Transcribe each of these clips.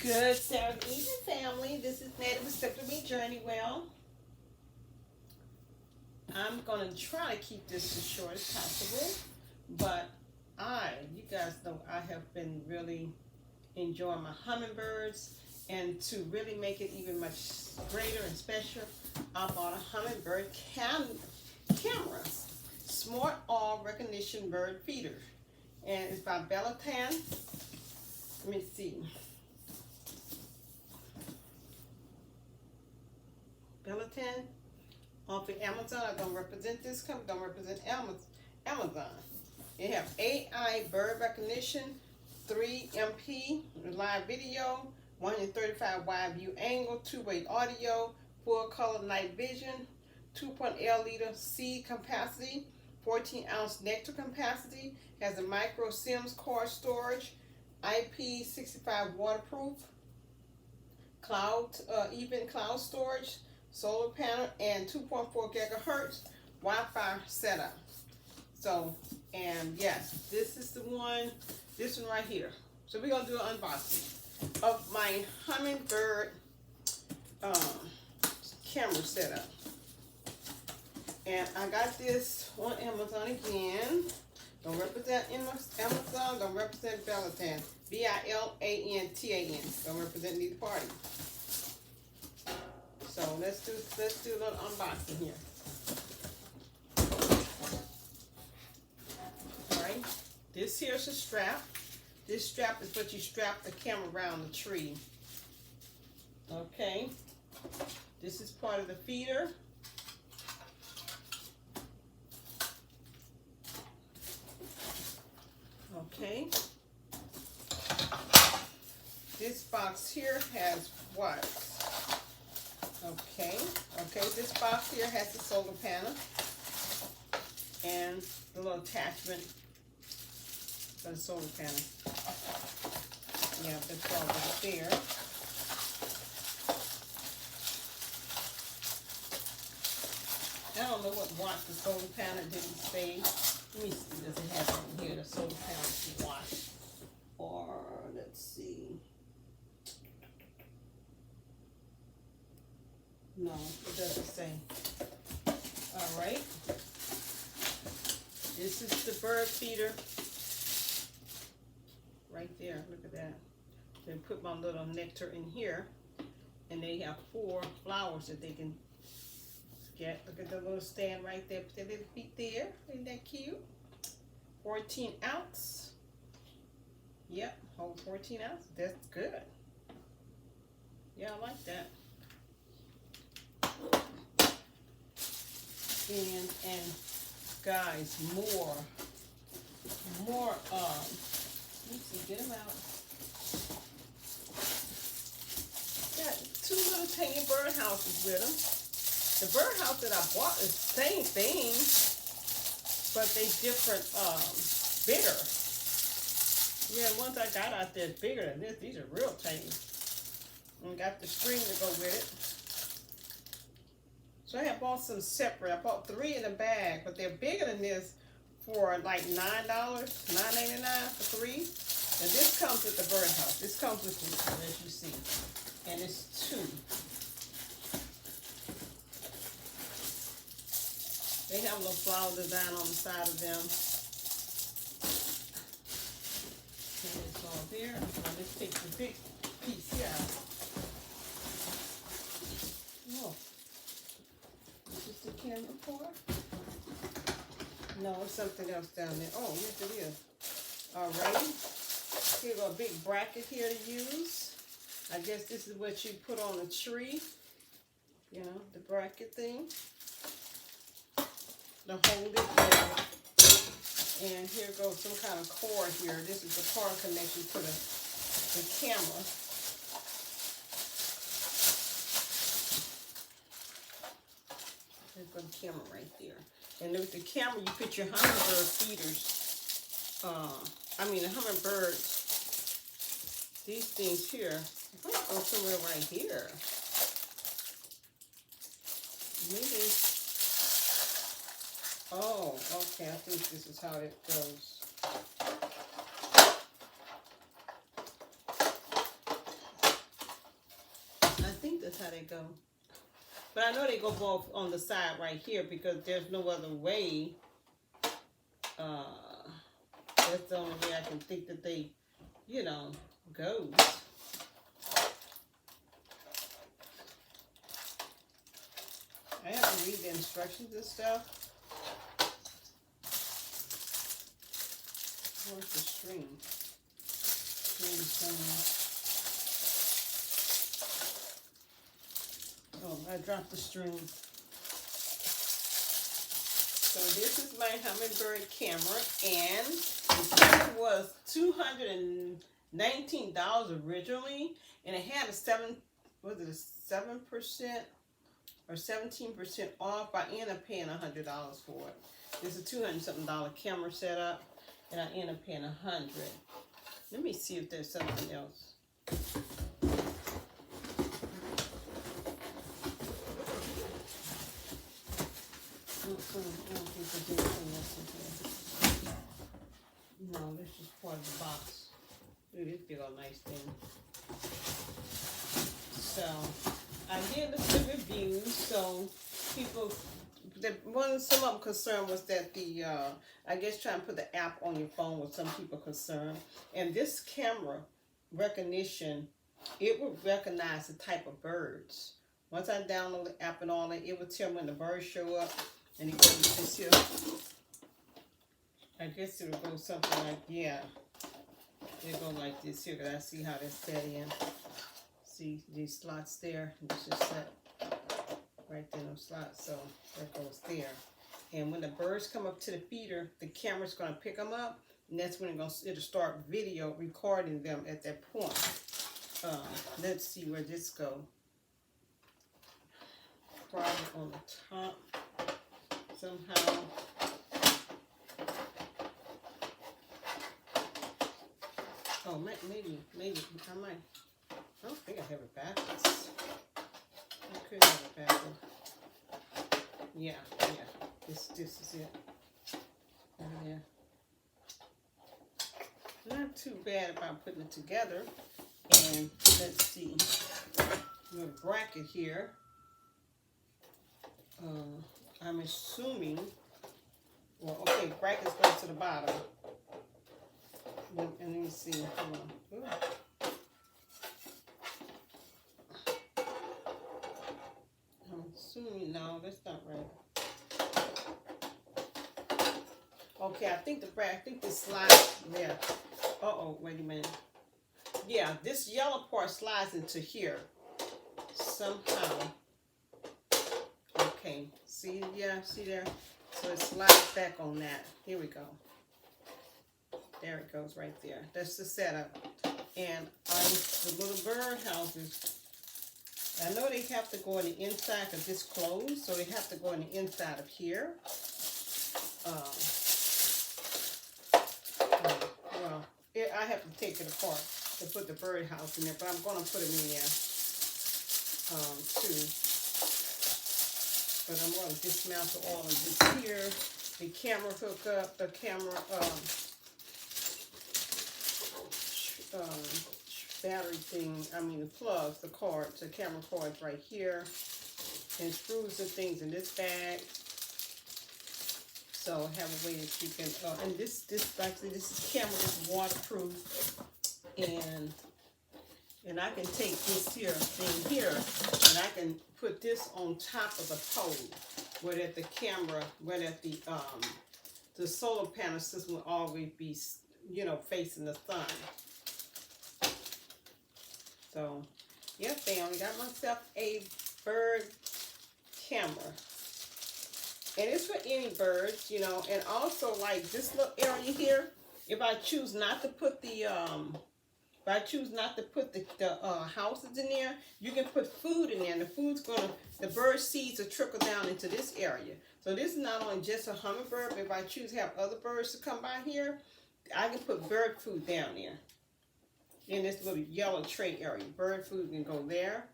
Good Saturday evening, family. This is Nettie with Step to Me Journey Well. I'm going to try to keep this as short as possible, but you guys know I have been really enjoying my hummingbirds, and to really make it even much greater and special, I bought a hummingbird camera, Smart All Recognition Bird Feeder, and it's by Bilantan. Let me see. Bilantan off of Amazon. I don't represent this company, don't represent Amazon. You have AI bird recognition, 3 MP live video, 135 wide view angle, 2-way audio, full color night vision, 2.L liter seed capacity, 14-ounce nectar capacity, has a micro SIMS card storage, IP65 waterproof, even cloud storage, solar panel, and 2.4 gigahertz Wi-Fi setup. So, and yes, this is the one, this one right here. So we're gonna do an unboxing of my hummingbird camera setup. And I got this on Amazon again. Don't represent Amazon, don't represent Bilantan. Bilantan. Don't represent neither party. So let's do a little unboxing here. Alright. This here's a strap. This strap is what you strap the camera around the tree. Okay. This is part of the feeder. Okay. This box here has what? Okay, this box here has the solar panel and the little attachment for the solar panel. Yeah, that's all over there. I don't know what watt the solar panel didn't say. Let me see, does it have it in here, the solar panel watt? Or, let's see. No, it doesn't say. Alright. This is the bird feeder. Right there, look at that. Then put my little nectar in here. And they have 4 flowers that they can get. Look at the little stand right there. Put their little feet there. Isn't that cute? 14 ounce. Yep, hold 14 ounces. That's good. Yeah, I like that. And guys, more let me see, get them out. Got 2 little tiny bird houses with them. The bird house that I bought is the same thing, but they different, bigger. Yeah, the ones I got out there is bigger than this. These are real tiny. And got the string to go with it. So I have bought some separate. I bought 3 in a bag, but they're bigger than this for like $9, $9.99 for 3. And this comes with the birdhouse. This comes with this one, as you see. And it's 2. They have a little flower design on the side of them. And it's all there. Now let's take the big piece here out. Oh. The camera part? No, it's something else down there. Oh, yes it is. Alrighty. Here's a big bracket here to use. I guess this is what you put on the tree. You know, the bracket thing. To hold it there. And here goes some kind of cord here. This is the cord connection to the camera. There's the camera right there. And with the camera, you put your hummingbird feeders. The hummingbirds. These things here. I think go somewhere right here. Maybe. Oh, okay. I think this is how it goes. That's how they go. But I know they go both on the side right here because there's no other way. That's the only way I can think that they, you know, goes. I have to read the instructions and stuff. Where's the string? String somewhere. Oh, I dropped the string. So this is my Hummingbird camera, and the camera was $219 originally, and it had a 7% or 17% off. I ended up paying $100 for it. This is a $200-something camera setup, and I ended up paying $100. Let me see if there's something else. No, this is part of the box. Look at this big old nice thing. So I did the reviews. So people, some of them concern was that the I guess trying to put the app on your phone was some people concerned. And this camera recognition, it will recognize the type of birds. Once I download the app and all that, it will tell me when the birds show up. And it goes this here. I guess it'll go something like, yeah. It'll go like this here, because I see how that's set in. See these slots there? It's just set right there in those slots. So that goes there. And when the birds come up to the feeder, the camera's going to pick them up. And that's when it'll start video recording them at that point. Let's see where this goes. Probably on the top. Somehow. Oh, maybe I might. I don't think I have it backwards. I could have it backwards. Yeah. This is it. Yeah. Not too bad about putting it together. And let's see. A little bracket here. I'm assuming, well, okay, brackets go to the bottom. And let me see, hold on. I'm assuming, no, that's not right. Okay, I think this slides there. Uh-oh, wait a minute. Yeah, this yellow part slides into here somehow. Okay, see, yeah, see there? So it slides back on that. Here we go. There it goes right there. That's the setup. And the little bird houses, I know they have to go in the inside because it's closed, so they have to go in the inside of here. Well, I have to take it apart to put the bird house in there, but I'm going to put them in there too. But I'm going to dismantle all of this here. The camera hookup, the camera battery thing, the plugs, the cords, the camera cords right here. And screws and things in this bag. So I have a way that you can, and this camera is waterproof. And I can take this here thing here, and I can put this on top of the pole, where that the camera, where that the solar panel system will always be, facing the sun. So, yep, family, got myself a bird camera. And it's for any birds, and also like this little area here, if I choose not to put the houses in there, you can put food in there, and the bird seeds will trickle down into this area. So this is not only just a hummingbird, but if I choose to have other birds to come by here, I can put bird food down there. In this little yellow tray area. Bird food can go there.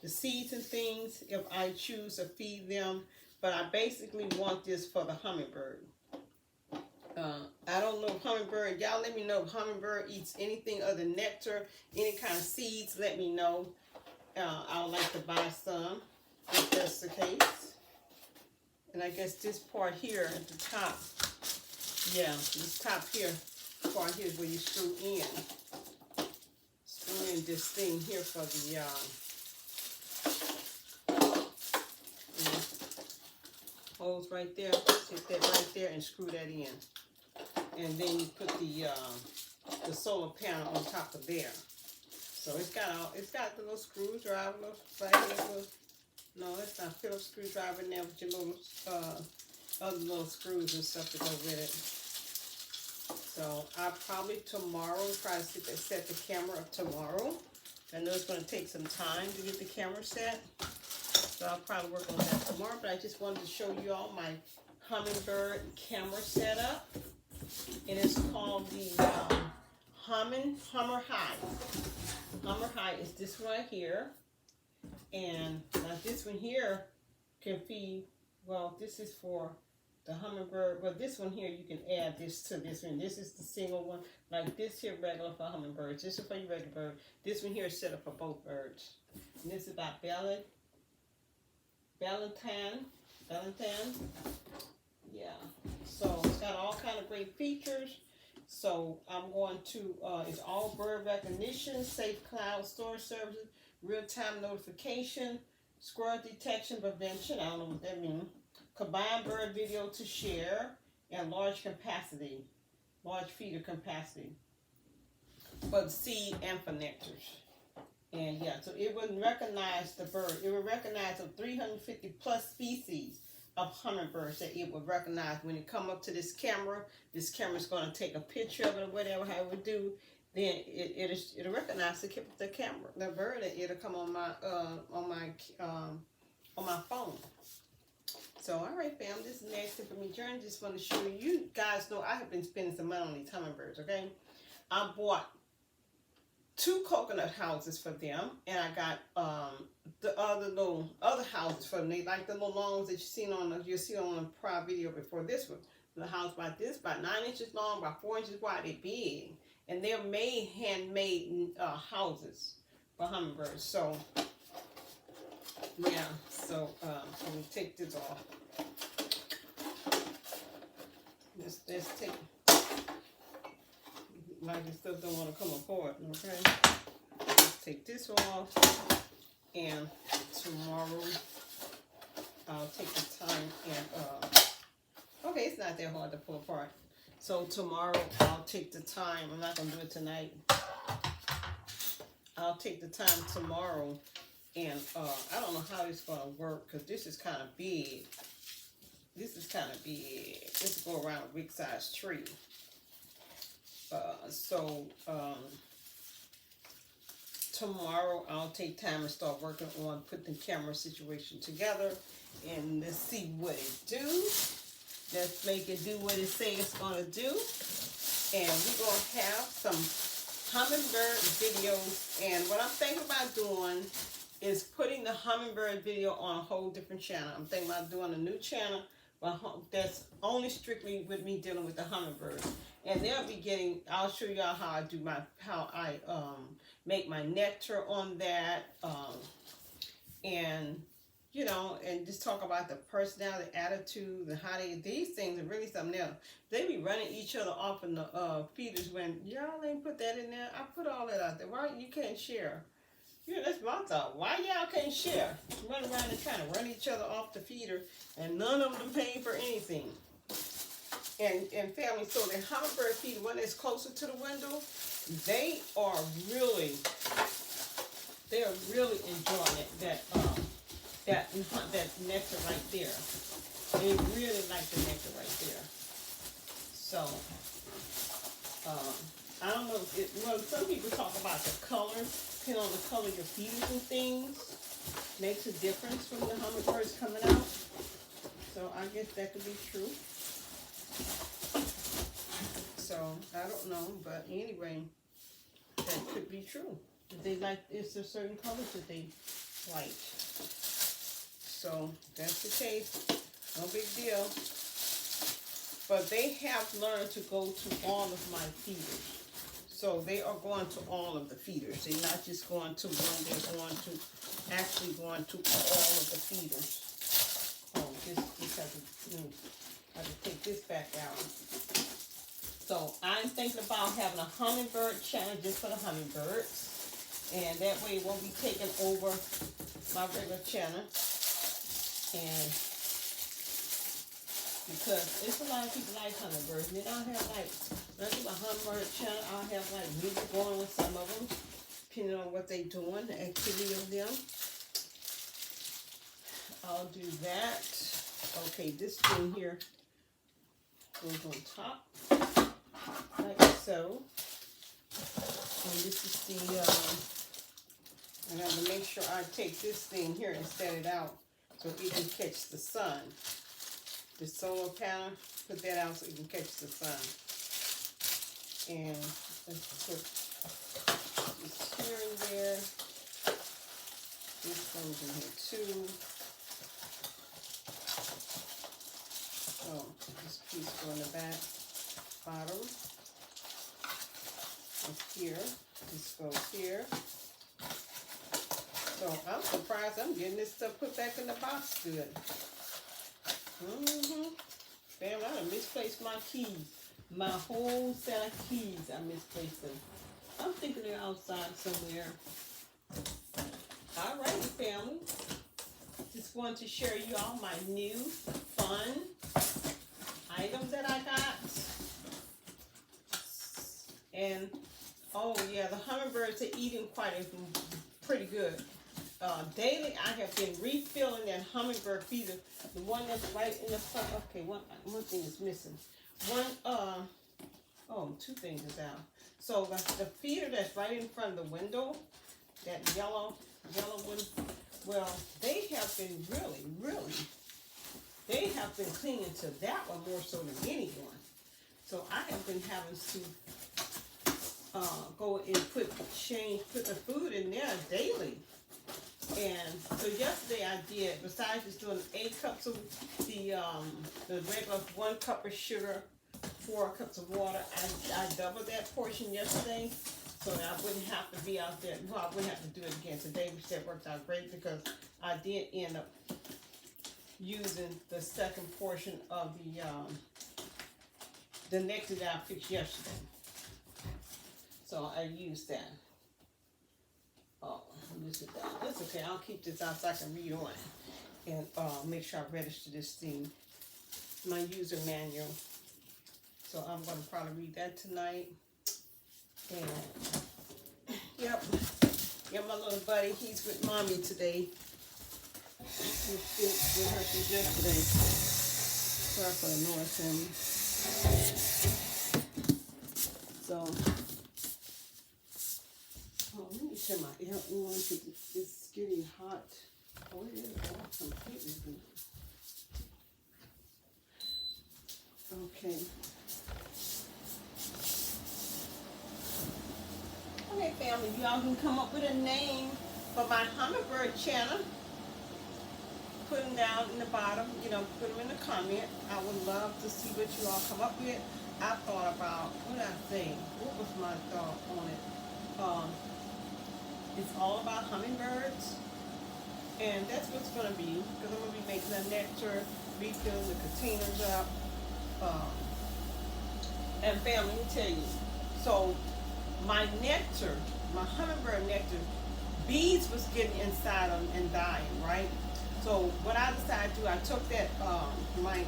The seeds and things, if I choose to feed them. But I basically want this for the hummingbird. I don't know if hummingbird, y'all let me know if hummingbird eats anything other than nectar, any kind of seeds, let me know. I would like to buy some, if that's the case. And I guess this part here at the top, yeah, this top here, part here is where you screw in this thing here for the holes right there. Hit that right there and screw that in, and then you put the solar panel on top of there. So it's got the little screwdriver right here. No, it's not Phillips screwdriver in there with your little other little screws and stuff to go with it. So I'll probably tomorrow try to set the camera up tomorrow. I know it's going to take some time to get the camera set, so I'll probably work on that tomorrow. But I just wanted to show you all my Hummingbird camera setup, and it's called the HummerHi. HummerHi is this one right here, and now this one here can feed. Well, this is for the Hummingbird, but this one here, you can add this to this one. This is the single one, like this here, regular for hummingbirds. This is for your regular bird. This one here is set up for both birds. And this is about Bilantan. Yeah. So it's got all kind of great features. So I'm going to, it's all bird recognition, safe cloud storage services, real-time notification, squirrel detection prevention. I don't know what that means. Combined bird video to share, and large feeder capacity for the seed and for nectars. And yeah, so it would recognize the bird. It would recognize the 350 plus species of hummingbirds that it would recognize when it come up to this camera. This camera's going to take a picture of it or whatever, how it would do. Then it'll recognize the camera, the bird, and it'll come on my phone. So, all right, fam, this is Next Tip for Me Journey. Just want to show you guys know I have been spending some money on these hummingbirds, okay? I bought 2 coconut houses for them, and I got the other houses for them. They like the little longs that you see on the prior video before this one. The house about 9 inches long, about 4 inches wide. They're big, and they're handmade houses for hummingbirds. So yeah, so let me take this off. Let's take, like this stuff don't want to come apart, okay? Let's take this off, and tomorrow I'll take the time and, okay, it's not that hard to pull apart. So tomorrow I'll take the time, I'm not going to do it tonight. I'll take the time tomorrow. And I don't know how it's going to work, because this is kind of big. This will go around a big size tree. Tomorrow I'll take time and start working on putting the camera situation together. And let's see what it do. Let's make it do what it say it's going to do. And we're going to have some hummingbird videos. And what I'm thinking about doing is putting the hummingbird video on a whole different channel. I'm thinking about doing a new channel that's only strictly with me dealing with the hummingbirds. And they'll be getting, I'll show y'all how I make my nectar on that. And, you know, and just talk about the personality, attitude, and how these things are really something else. They be running each other off in the feeders when y'all ain't put that in there. I put all that out there. Why you can't share? Yeah, that's my thought. Why y'all can't share? Run around and trying to run each other off the feeder, and none of them paying for anything. And family, so the hummingbird feeder, when it's closer to the window, they are really enjoying it. That nectar right there. They really like the nectar right there. So, I don't know. Well, some people talk about the color. Depending on the color of your feeders and things, makes a difference from the hummingbirds coming out. So I guess that could be true. So I don't know, but anyway, that could be true. They like, it's a certain colors that they like. So that's the case. No big deal. But they have learned to go to all of my feeders. So they are going to all of the feeders. They're not just going to one, they're going to actually going to all of the feeders. Oh, this have to take this back out. So I'm thinking about having a hummingbird channel just for the hummingbirds. And that way it won't be taking over my regular channel. And because it's a lot of people like hummingbirds. And then I'll have like, when I do a hummingbird channel, I'll have like music going with some of them, depending on what they're doing, the activity of them. I'll do that. Okay, this thing here goes on top, like so. And this is the, I have to make sure I take this thing here and set it out so it can catch the sun. The solar panel, put that out so it can catch the sun. And let's put this here and there. This goes in here too. So this piece go in the back, bottom. It's here. This goes here. So I'm surprised I'm getting this stuff put back in the box good. Damn, I done misplaced my keys. My whole set of keys, I misplaced them. I'm thinking they're outside somewhere. Alrighty, family. Just wanted to share you all my new fun items that I got. And oh yeah, the hummingbirds are eating pretty good. Daily I have been refilling that hummingbird feeder. The one that's right in the front. Okay, one thing is missing. Two things is out. So the feeder that's right in front of the window, that yellow one, well, they have been really, they have been clinging to that one more so than anyone. So I have been having to go and put the food in there daily. And so yesterday I did, besides just doing 8 cups of the regular 1 cup of sugar, 4 cups of water, I doubled that portion yesterday so that I wouldn't have to be out there. Well, I wouldn't have to do it again today, which that worked out great because I did end up using the second portion of the nectar that I fixed yesterday. So I used that. Oh, this is down. That's okay. I'll keep this out so I can read on it and make sure I register this thing, my user manual. So I'm going to probably read that tonight. And yep, my little buddy, he's with mommy today. He's with her since yesterday. Sorry for the noise, family. So. Oh, let me turn my air on because it's getting hot. Oh, it is off completely. Okay. Okay, family, y'all can come up with a name for my hummingbird channel. Put them down in the bottom, put them in the comment. I would love to see what you all come up with. I thought about, what did I think? What was my thought on it? It's all about hummingbirds, and that's what's going to be, because I'm going to be making a nectar, refilling the containers up, and family, let me tell you, so my nectar, my hummingbird nectar, bees was getting inside them and dying, right? So what I decided to do, I took that, my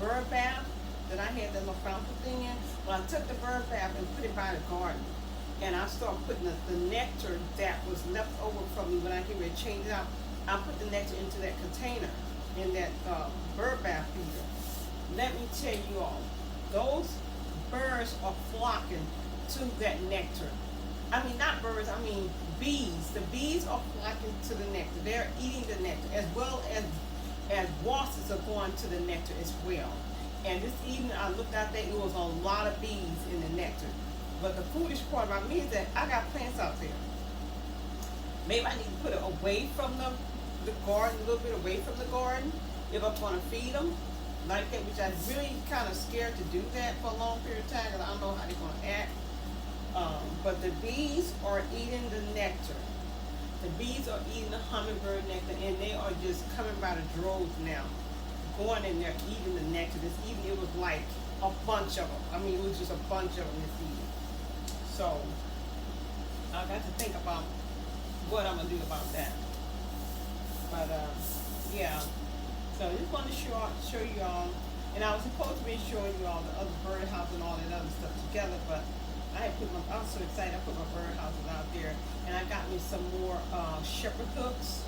bird bath that I had that little fountain thing in, well, I took the bird bath and put it by the garden. And I started putting the nectar that was left over from me when I get ready to change it out. I put the nectar into that container in that bird bath feeder. Let me tell you all, those birds are flocking to that nectar. I mean, not birds, I mean bees. The bees are flocking to the nectar. They're eating the nectar, as well as wasps are going to the nectar as well. And this evening I looked out there, it was a lot of bees in the nectar. But the foolish part about me is that I got plants out there. Maybe I need to put it away from the garden, a little bit away from the garden, if I'm going to feed them like that, which I'm really kind of scared to do that for a long period of time because I don't know how they're going to act. But the bees are eating the nectar. The bees are eating the hummingbird nectar, and they are just coming by the droves now, going in there eating the nectar. It was like a bunch of them. I mean, it was just a bunch of them this evening. So I got to think about what I'm gonna do about that. But yeah. So I just wanted to show you all, and I was supposed to be showing you all the other birdhouse and all that other stuff together, but I was so excited. I put my birdhouses out there, and I got me some more shepherd hooks.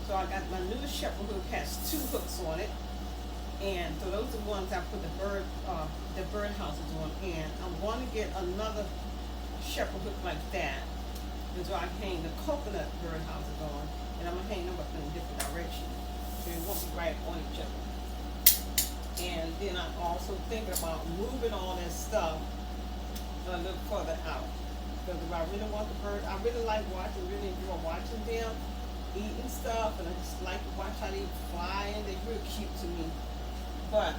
So I got my newest shepherd hook, has 2 hooks on it, and so those are the ones I put the birdhouses on. And I'm going to get another shepherd hook like that, and so I hang the coconut birdhouses on, and I'm gonna hang them up in a different direction, so it won't be right on each other. And then I'm also thinking about moving all that stuff a little further out, because if I really want the bird, I really really enjoy watching them eating stuff, and I just like to watch how they fly, and they're real cute to me. But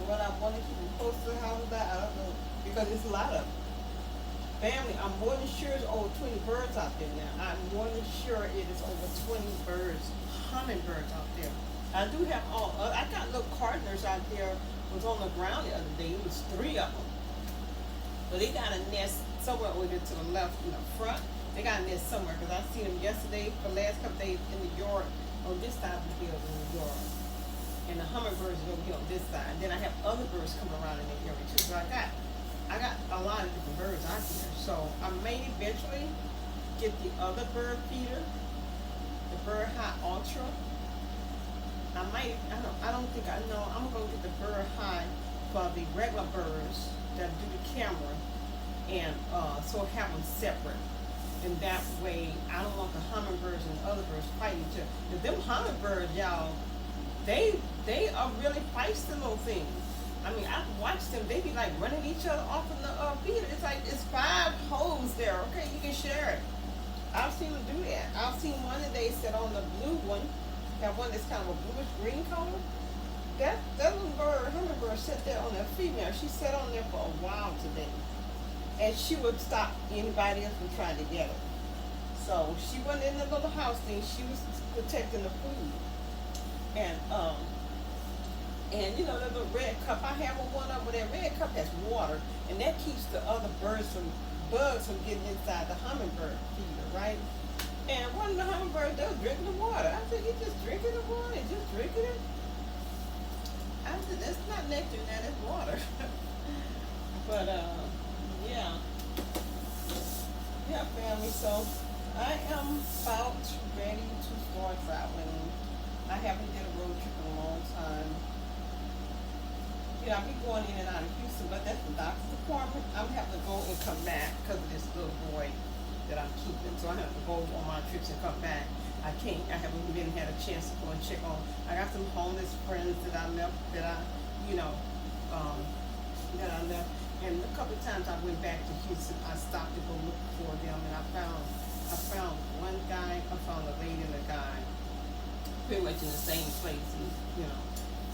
what I want to keep them close to the house, I don't know, because it's a lot of them. Family, I'm more than sure it's over 20 birds out there now. I'm more than sure it is over 20 birds, hummingbirds out there. I do have I got little cardinals out there, was on the ground the other day. It was 3 of them. But they got a nest somewhere over there to the left in the front. They got a nest somewhere, because I seen them yesterday for the last couple days in the yard, on this side of the field in the yard. And the hummingbirds are over here on this side. And then I have other birds coming around in that area too. So I got a lot of different birds out here. So I may eventually get the other bird feeder, the HummerHi Ultra. I don't think I know. I'm gonna get the HummerHi for the regular birds that do the camera, and so have them separate. And that way, I don't want the hummingbirds and the other birds fighting each other. But them hummingbirds, y'all, they are really feisty little things. I mean, I've watched them. They be like running each other off in the feeder. It's like it's 5 holes there. Okay, you can share it. I've seen them do that. I've seen one that they set on the blue one. That one that's kind of a bluish green color. That little bird, hummingbird, sat there on that female. She sat on there for a while today, and she would stop anybody else from trying to get her. So she wasn't in the little house thing. She was protecting the food. And you know, the little red cup, I have one up where that red cup has water, and that keeps the other bugs from getting inside the hummingbird feeder, right? And one of the hummingbirds, they was drinking the water. I said, you just drinking the water? Just drinking it? I said, that's not nectar, that's water. But yeah. Yeah, family, so I am about ready to start traveling. I haven't did a road trip in a long time. You know, I'll be going in and out of Houston, but that's the doctor's appointment. I'm having to go and come back because of this little boy that I'm keeping. So I have to go on my trips and come back. I haven't even had a chance to go and check on. I got some homeless friends that I left, that I left. And a couple of times I went back to Houston, I stopped to go look for them, and I found one guy, I found a lady and a guy, pretty much in the same place, and, you know.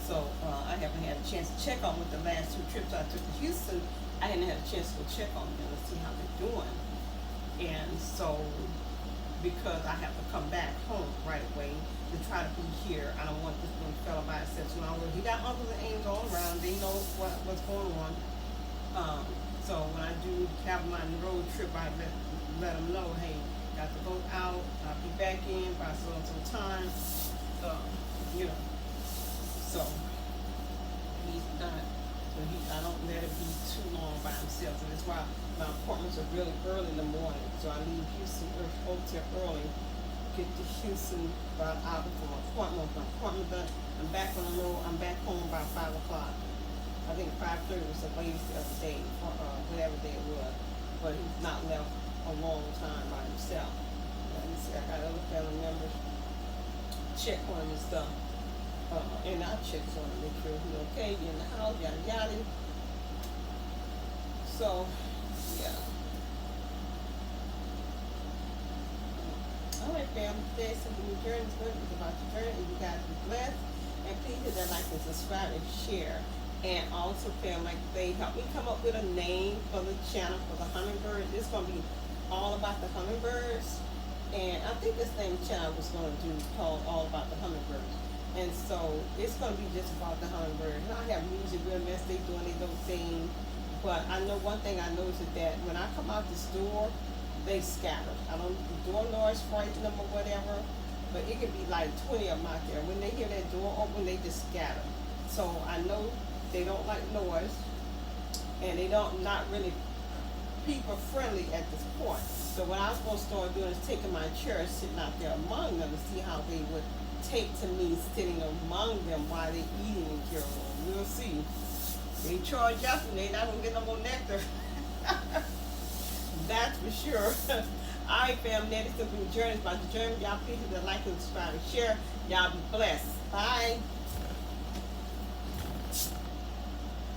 So I haven't had a chance to check on with the last 2 trips I took to Houston. I hadn't had a chance to go check on them and see how they're doing. And so, because I have to come back home right away to try to be here, I don't want this little fella by himself. So he got uncles and aunts all around. They know what's going on. So when I do have my road trip, I let them know, hey, got the boat out. I'll be back in by so time. You know. So he's not. So I don't let it be too long by himself. So that's why my appointments are really early in the morning. So I leave Houston hotel early, get to Houston about an hour before my appointment. My appointment done. I'm back on the road. I'm back home by 5 o'clock. I think 5:30 was the latest the other day, whatever day it was. But he's not left a long time by himself. Let me see. I got other family members check on him and stuff. And I check on him, make sure he's okay, be in the house, yada yada. So, yeah. Alright, family, today's Simple New Journey is about your journey, and you guys be blessed. And please hit that like and subscribe and share. And also, family, they helped me come up with a name for the channel for the Hummingbird. It's gonna be all about the hummingbirds. And I think this name channel was gonna do called All About the Hummingbirds. And so it's gonna be just about the hummingbird. And I have music real mess, they doing their little thing. But I know one thing I noticed is that when I come out this door, they scatter. I don't the door noise frighten them or whatever. But it could be like 20 of them out there. When they hear that door open, they just scatter. So I know they don't like noise, and they don't not really people friendly at this point. So what I was going to start doing is taking my chair, sitting out there among them to see how they would take to me sitting among them while they eating and carrying on. We'll see. They charge us and they not gonna get no more nectar. That's for sure. All right, fam, that is the journey. About the journey. Y'all please hit the like and subscribe and share. Y'all be blessed. Bye.